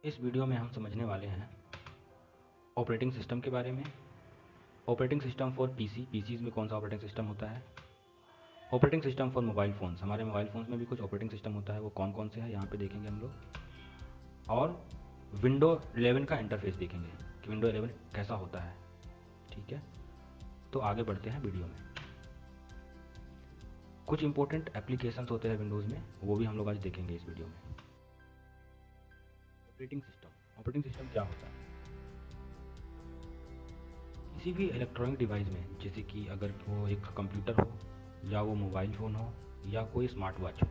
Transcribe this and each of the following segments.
इस वीडियो में हम समझने वाले हैं ऑपरेटिंग सिस्टम के बारे में। ऑपरेटिंग सिस्टम फॉर पीसीज में कौन सा ऑपरेटिंग सिस्टम होता है। Operating system for mobile phones, हमारे मोबाइल फ़ोन्स में भी कुछ ऑपरेटिंग सिस्टम होता है, वो कौन कौन से हैं यहाँ पे देखेंगे हम लोग। और विंडो 11 का इंटरफेस देखेंगे कि विंडो 11 कैसा होता है। ठीक है, तो आगे बढ़ते हैं वीडियो में। कुछ इंपॉर्टेंट एप्लीकेशंस होते हैं विंडोज़ में, वो भी हम लोग आज देखेंगे इस वीडियो में। ऑपरेटिंग सिस्टम क्या होता है। किसी भी इलेक्ट्रॉनिक डिवाइस में, जैसे कि अगर वो एक कंप्यूटर हो या वो मोबाइल फ़ोन हो या कोई स्मार्ट वॉच हो,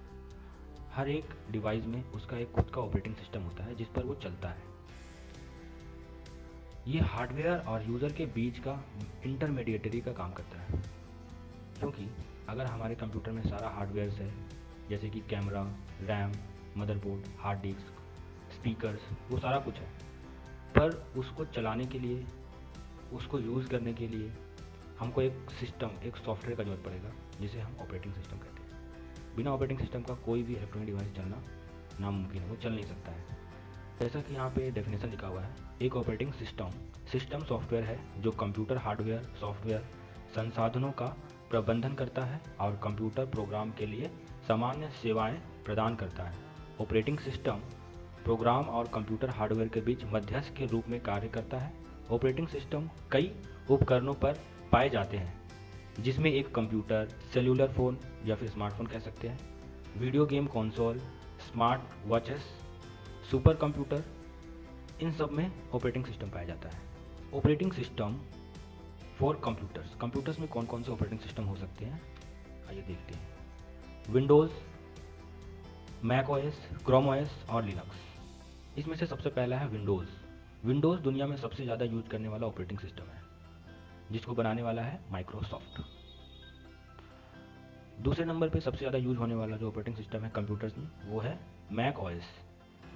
हर एक डिवाइस में उसका एक खुद का ऑपरेटिंग सिस्टम होता है जिस पर वो चलता है। ये हार्डवेयर और यूज़र के बीच का इंटरमीडिएटरी का काम करता है, क्योंकि अगर हमारे कंप्यूटर में सारा हार्डवेयर है, जैसे कि camera, RAM, motherboard, hard disk, speakers, वो सारा कुछ है, पर उसको चलाने के लिए, उसको यूज़ करने के लिए हमको एक सिस्टम, एक सॉफ्टवेयर का जरूरत पड़ेगा, जिसे हम ऑपरेटिंग सिस्टम कहते हैं। बिना ऑपरेटिंग सिस्टम का कोई भी इलेक्ट्रॉनिक डिवाइस चलना नामुमकिन है, वो चल नहीं सकता है। जैसा कि यहाँ पे डेफिनेशन लिखा हुआ है, एक ऑपरेटिंग सिस्टम सॉफ्टवेयर है जो कंप्यूटर हार्डवेयर, सॉफ्टवेयर संसाधनों का प्रबंधन करता है और कंप्यूटर प्रोग्राम के लिए सामान्य सेवाएं प्रदान करता है। ऑपरेटिंग सिस्टम प्रोग्राम और कंप्यूटर हार्डवेयर के बीच मध्यस्थ के रूप में कार्य करता है। ऑपरेटिंग सिस्टम कई उपकरणों पर पाए जाते हैं, जिसमें एक कंप्यूटर, सेल्यूलर फ़ोन या फिर स्मार्टफोन कह सकते हैं, video game console, smart watches, super computer, इन सब में ऑपरेटिंग सिस्टम पाया जाता है। ऑपरेटिंग सिस्टम फॉर कंप्यूटर्स में कौन कौन से ऑपरेटिंग सिस्टम हो सकते हैं, आइए देखते हैं। Windows, Mac OS, Chrome OS और लिनक्स। इसमें से सबसे पहला है विंडोज़। विंडोज़ दुनिया में सबसे ज़्यादा यूज करने वाला ऑपरेटिंग सिस्टम है, जिसको बनाने वाला है माइक्रोसॉफ्ट। दूसरे नंबर पे सबसे ज़्यादा यूज होने वाला जो ऑपरेटिंग सिस्टम है कंप्यूटर्स में, वो है मैक ओएस,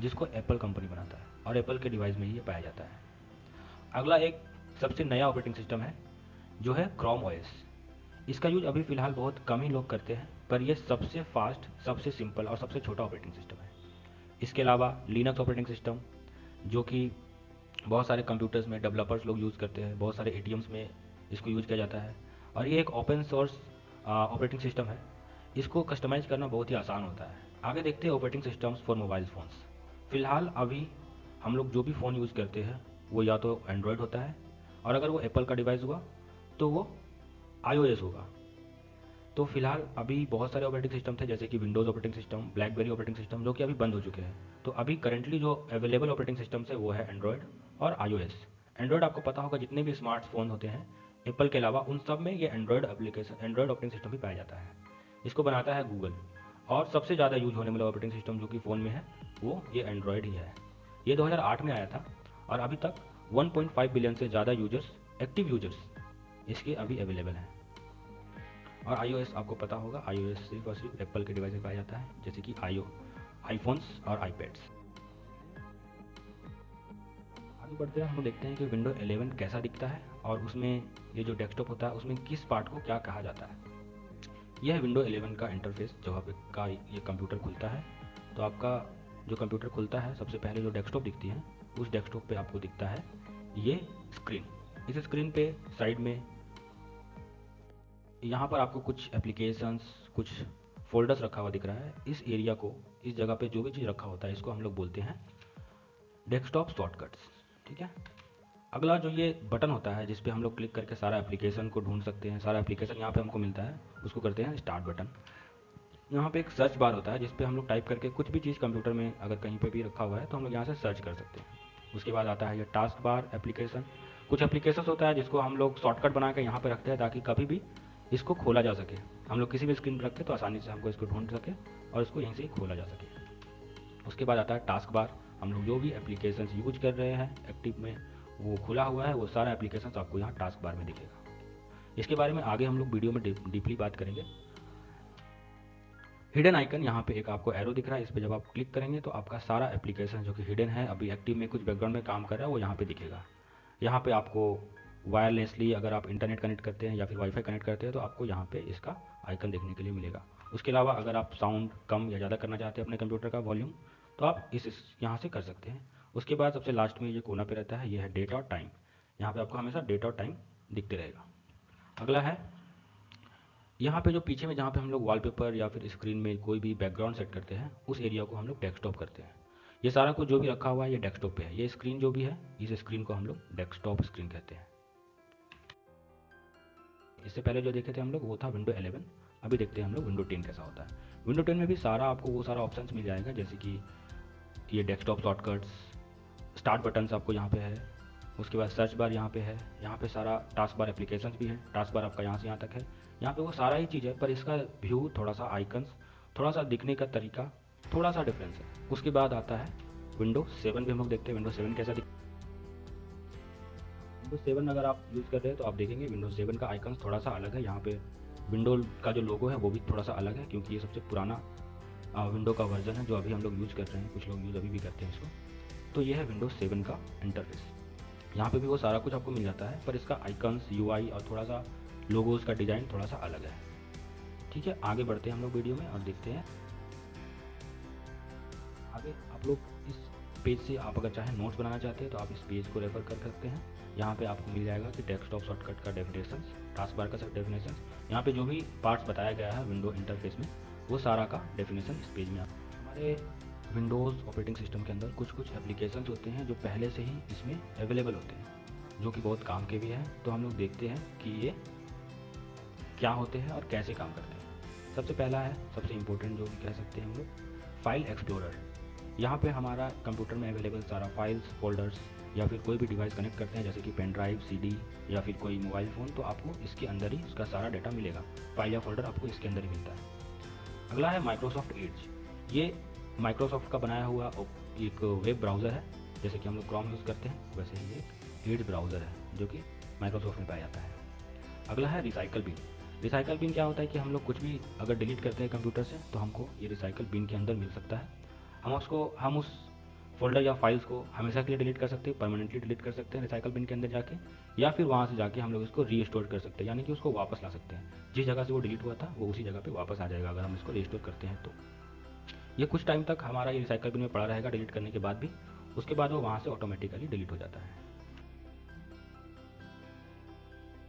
जिसको एप्पल कंपनी बनाता है और एप्पल के डिवाइस में ही ये पाया जाता है। अगला एक सबसे नया ऑपरेटिंग सिस्टम है जो है क्रोम ओएस। इसका यूज अभी फ़िलहाल बहुत कम ही लोग करते हैं, पर यह सबसे फास्ट, सबसे सिंपल और सबसे छोटा ऑपरेटिंग सिस्टम है। इसके अलावा लिनक्स ऑपरेटिंग सिस्टम, जो कि बहुत सारे कंप्यूटर्स में डेवलपर्स लोग यूज़ करते हैं, बहुत सारे एटीएम्स में इसको यूज़ किया जाता है, और ये एक ओपन सोर्स ऑपरेटिंग सिस्टम है। इसको कस्टमाइज़ करना बहुत ही आसान होता है। आगे देखते हैं operating systems for mobile phones. फ़िलहाल अभी हम लोग जो भी फ़ोन यूज़ करते हैं वो या तो एंड्रॉयड होता है, और अगर वो एप्पल का डिवाइस हुआ तो वो iOS होगा। तो फिलहाल अभी बहुत सारे ऑपरेटिंग सिस्टम थे, जैसे कि Windows operating system, blackberry operating system, जो कि अभी बंद हो चुके हैं। तो अभी करेंटली जो अवेलेबल ऑपरेटिंग सिस्टम्स है वो है एंड्रॉयड और iOS। एंड्रॉयड आपको पता होगा, जितने भी स्मार्टफोन होते हैं एप्पल के अलावा, उन सब में ये एंड्रॉयड ऑपरेटिंग सिस्टम भी पाया जाता है। इसको बनाता है गूगल, और सबसे ज़्यादा यूज होने वाला ऑपरेटिंग सिस्टम जो कि फ़ोन में है वो ये एंड्रॉयड ही है। ये 2008 में आया था, और अभी तक 1.5 बिलियन से ज़्यादा यूजर्स, एक्टिव यूजर्स इसके अभी अवेलेबल हैं। और iOS आपको पता होगा, iOS सिर्फ और सिर्फ एप्पल के डिवाइस में पाया जाता है, जैसे कि आईफोन्स और आईपैड्स। आगे बढ़ते हैं, हम देखते हैं कि विंडो 11 कैसा दिखता है, और उसमें ये जो डेस्कटॉप होता है उसमें किस पार्ट को क्या कहा जाता है। यह है विंडो 11 का इंटरफेस। जब आपका ये कंप्यूटर खुलता है, तो आपका जो कंप्यूटर खुलता है, सबसे पहले जो डेस्कटॉप दिखती है, उस डेस्कटॉप पे आपको दिखता है ये स्क्रीन। इस स्क्रीन पे साइड में यहाँ पर आपको कुछ एप्लीकेशंस, कुछ फ़ोल्डर्स रखा हुआ दिख रहा है। इस एरिया को, इस जगह पे जो भी चीज़ रखा होता है, इसको हम लोग बोलते हैं डेस्कटॉप शॉर्टकट्स। ठीक है। अगला जो ये बटन होता है, जिस पे हम लोग क्लिक करके सारा एप्लीकेशन को ढूंढ सकते हैं, सारा एप्लीकेशन यहाँ पे हमको मिलता है, उसको करते हैं स्टार्ट बटन। यहाँ पे एक सर्च बार होता है, जिस पे हम लोग टाइप करके कुछ भी चीज़ कंप्यूटर में अगर कहीं पे भी रखा हुआ है तो हम लोग यहाँ से सर्च कर सकते हैं। उसके बाद आता है ये टास्क बार एप्लीकेशन। कुछ एप्लीकेशन होता है जिसको हम लोग शॉर्टकट बना के यहाँ पे रखते हैं, ताकि कभी भी इसको खोला जा सके। हम लोग किसी भी स्क्रीन पर रखते तो आसानी से हमको इसको ढूंढ सके और इसको यहीं से ही खोला जा सके। उसके बाद आता है टास्क बार। हम लोग जो भी एप्लीकेशन यूज कर रहे हैं एक्टिव में, वो खुला हुआ है, वो सारा एप्लीकेशन आपको यहाँ टास्क बार में दिखेगा। इसके बारे में आगे हम लोग वीडियो में डीपली बात करेंगे। हिडन आइकन, यहाँ पे एक आपको एरो दिख रहा है, इस पर जब आप क्लिक करेंगे तो आपका सारा एप्लीकेशन जो कि हिडन है, अभी एक्टिव में कुछ बैकग्राउंड में काम कर रहा है, वो यहाँ पे दिखेगा। यहाँ पे आपको वायरलेसली अगर आप इंटरनेट कनेक्ट करते हैं या फिर वाईफाई कनेक्ट करते हैं तो आपको यहाँ पे इसका आइकन देखने के लिए मिलेगा। उसके अलावा अगर आप साउंड कम या ज़्यादा करना चाहते हैं अपने कंप्यूटर का वॉल्यूम, तो आप इस यहाँ से कर सकते हैं। उसके बाद सबसे लास्ट में ये कोना पे रहता है, ये है डेट और टाइम। यहाँ पे आपको हमेशा डेट और टाइम दिखते रहेगा। अगला है यहाँ पे जो पीछे में जहाँ पे हम लोग वॉलपेपर या फिर स्क्रीन में कोई भी बैकग्राउंड सेट करते हैं, उस एरिया को हम लोग डेस्कटॉप करते हैं। ये सारा कुछ जो भी रखा हुआ है ये डेस्कटॉप पे है। ये स्क्रीन जो भी है, इस स्क्रीन को हम लोग डेस्कटॉप स्क्रीन कहते हैं। इससे पहले जो देखे थे हम लोग वो था विंडो 11। अभी देखते हैं हम लोग विंडो 10 कैसा होता है। विंडो 10 में भी सारा आपको वो सारा ऑप्शंस मिल जाएगा, जैसे कि ये डेस्कटॉप शॉर्टकट्स, स्टार्ट बटन्स आपको यहाँ पे है, उसके बाद सर्च बार यहाँ पे है, यहाँ पे सारा टास्क बार एप्लीकेशंस भी है, टास्क बार आपका यहाँ से यहाँ तक है। यहाँ पे वो सारा ही चीज़ है, पर इसका व्यू थोड़ा सा, आइकन्स थोड़ा सा, दिखने का तरीका थोड़ा सा डिफरेंस है। उसके बाद आता है विंडो 7 भी हम लोग देखते हैं विंडो 7 कैसा दिखता है। विंडो 7 अगर आप यूज़ कर रहे हैं तो आप देखेंगे विंडो 7 का आइकन थोड़ा सा अलग है। यहाँ पे विंडो का जो लोगो है वो भी थोड़ा सा अलग है, क्योंकि ये सबसे पुराना विंडो का वर्जन है जो अभी हम लोग यूज़ कर रहे हैं। कुछ लोग यूज़ अभी भी करते हैं इसको। तो ये है विंडो 7 का इंटरफेस। यहाँ पे भी वो सारा कुछ आपको मिल जाता है, पर इसका आइकन्स, यूआई और थोड़ा सा लोगोज़ का डिज़ाइन थोड़ा सा अलग है। ठीक है, आगे बढ़ते हैं हम लोग वीडियो में और देखते हैं आगे। आप लोग इस पेज से आप अगर चाहें नोट्स बनाना चाहते हैं तो आप इस पेज को रेफर कर सकते हैं। यहाँ पे आपको मिल जाएगा कि डेस्कटॉप शॉर्टकट का डेफिनेशन, टास्क बार का सब डेफिनेशन, यहाँ पे जो भी पार्ट्स बताया गया है विंडो इंटरफेस में वो सारा का डेफिनेशन इस पेज में हमारे विंडोज़ ऑपरेटिंग सिस्टम के अंदर कुछ एप्लीकेशंस होते हैं जो पहले से ही इसमें अवेलेबल होते हैं, जो कि बहुत काम के भी हैं। तो हम लोग देखते हैं कि ये क्या होते हैं और कैसे काम करते हैं। सबसे पहला है, सबसे इम्पोर्टेंट जो भी कह सकते हैं हम लोग, फाइल एक्सप्लोरर। यहाँ पे हमारा कंप्यूटर में अवेलेबल सारा फाइल्स, फोल्डर्स या फिर कोई भी डिवाइस कनेक्ट करते हैं, जैसे कि पेन ड्राइव, सीडी या फिर कोई मोबाइल फ़ोन, तो आपको इसके अंदर ही उसका सारा डाटा मिलेगा। फाइल या फोल्डर आपको इसके अंदर ही मिलता है। अगला है माइक्रोसॉफ्ट एज। ये माइक्रोसॉफ्ट का बनाया हुआ एक वेब ब्राउज़र है, जैसे कि हम लोग क्रोम यूज़ करते हैं वैसे ही ये एज ब्राउज़र है जो कि माइक्रोसॉफ्ट में पाया जाता है। अगला है रिसाइकल बिन। रिसाइकल बिन क्या होता है कि हम लोग कुछ भी अगर डिलीट करते हैं कंप्यूटर से तो हमको ये रिसाइकल बिन के अंदर मिल सकता है। हम उस फोल्डर या फाइल्स को हमेशा के लिए डिलीट कर सकते हैं, परमानेंटली डिलीट कर सकते हैं रिसाइकल बिन के अंदर जाके, या फिर वहाँ से जाके हम लोग इसको रीस्टोर कर सकते हैं, यानी कि उसको वापस ला सकते हैं। जिस जगह से वो डिलीट हुआ था वो उसी जगह पे वापस आ जाएगा अगर हम इसको रीस्टोर करते हैं तो। ये कुछ टाइम तक हमारा ये रिसाइकल बिन में पड़ा रहेगा डिलीट करने के बाद भी, उसके बाद वो वहाँ से ऑटोमेटिकली डिलीट हो जाता है।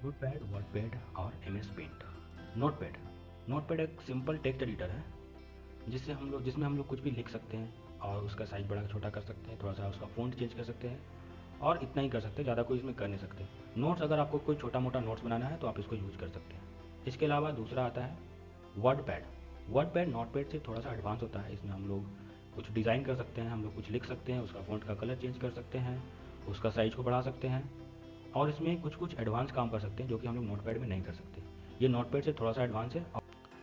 नोटपैड, वर्डपैड और एमएस पेंट। नोटपैड एक सिंपल टेक्स्ट एडिटर है जिसमें हम लोग कुछ भी लिख सकते हैं और उसका साइज बड़ा छोटा कर सकते हैं, थोड़ा सा उसका फ़ॉन्ट चेंज कर सकते हैं, और इतना ही कर सकते हैं, ज़्यादा कोई इसमें कर नहीं सकते। नोट्स, अगर आपको कोई छोटा मोटा नोट्स बनाना है तो आप इसको यूज़ कर सकते हैं। इसके अलावा दूसरा आता है वर्डपैड। वर्डपैड नोटपैड से थोड़ा सा एडवांस होता है। इसमें हम लोग कुछ डिज़ाइन कर सकते हैं, हम लोग कुछ लिख सकते हैं, उसका फ़ॉन्ट का कलर चेंज कर सकते हैं, उसका साइज़ को बढ़ा सकते हैं, और इसमें कुछ एडवांस काम कर सकते हैं जो कि हम लोग नोटपैड में नहीं कर सकते। ये नोटपैड से थोड़ा सा एडवांस है,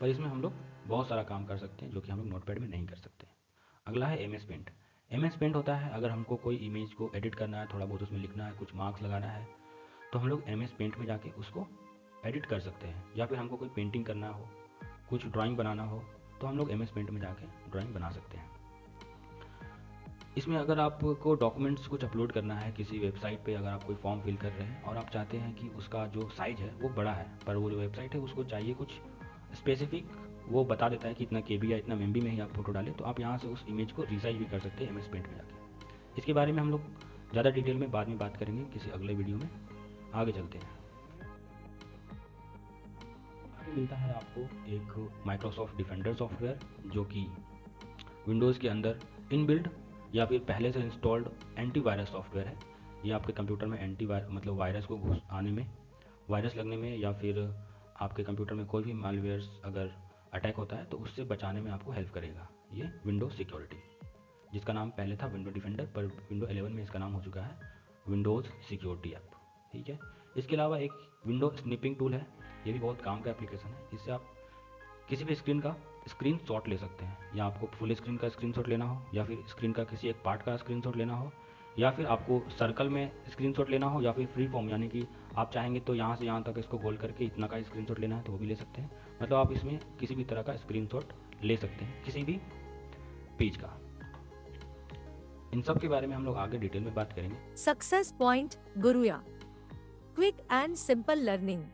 पर इसमें हम लोग बहुत सारा काम कर सकते हैं जो कि हम लोग नोटपैड में नहीं कर सकते। अगला है M S paint. M S paint होता है अगर हमको कोई इमेज को एडिट करना है, थोड़ा बहुत उसमें लिखना है, कुछ मार्क्स लगाना है, तो हम लोग एम एस पेंट में जाके उसको एडिट कर सकते हैं। या फिर हमको कोई पेंटिंग करना हो, कुछ ड्राइंग बनाना हो, तो हम लोग एम एस पेंट में जाके ड्राइंग बना सकते हैं। इसमें अगर आपको डॉक्यूमेंट्स कुछ अपलोड करना है किसी वेबसाइट पे, अगर आप कोई फॉर्म फिल कर रहे हैं और आप चाहते हैं कि उसका जो साइज़ है वो बड़ा है, पर वो जो वेबसाइट है उसको चाहिए कुछ स्पेसिफिक, वो बता देता है कि इतना केबी या इतना एमबी में ही आप फोटो डालें, तो आप यहाँ से उस इमेज को रिसाइज भी कर सकते हैं एमएस पेंट में जाके। इसके बारे में हम लोग ज़्यादा डिटेल में बाद में बात करेंगे किसी अगले वीडियो में। आगे चलते हैं। आगे मिलता है आपको एक माइक्रोसॉफ्ट डिफेंडर सॉफ्टवेयर, जो कि विंडोज़ के अंदर इनबिल्ट या फिर पहले से इंस्टॉल्ड एंटीवायरस सॉफ्टवेयर है। ये आपके कंप्यूटर में मतलब वायरस को घुस आने में, वायरस लगने में, या फिर आपके कंप्यूटर में कोई भी मालवेयर्स अगर अटैक होता है तो उससे बचाने में आपको हेल्प करेगा ये विंडोज़ सिक्योरिटी, जिसका नाम पहले था विंडो डिफेंडर, पर विंडो 11 में इसका नाम हो चुका है विंडोज़ सिक्योरिटी ऐप। ठीक है। इसके अलावा एक विंडो स्निपिंग टूल है, ये भी बहुत काम का एप्लीकेशन है। इससे आप किसी भी स्क्रीन का स्क्रीन शॉट ले सकते हैं, या आपको फुल स्क्रीन का स्क्रीन शॉट लेना हो, या फिर स्क्रीन का किसी एक पार्ट का स्क्रीन शॉट लेना हो, या फिर आपको सर्कल में स्क्रीन शॉट लेना हो, या फिर फ्री फॉर्म, यानी कि आप चाहेंगे तो यहाँ से यहाँ तक इसको गोल करके इतना का स्क्रीन शॉट लेना है तो वो भी ले सकते हैं। मतलब आप इसमें किसी भी तरह का स्क्रीन शॉट ले सकते हैं किसी भी पेज का। इन सब के बारे में हम लोग आगे डिटेल में बात करेंगे। Success point Guruya, quick and simple learning.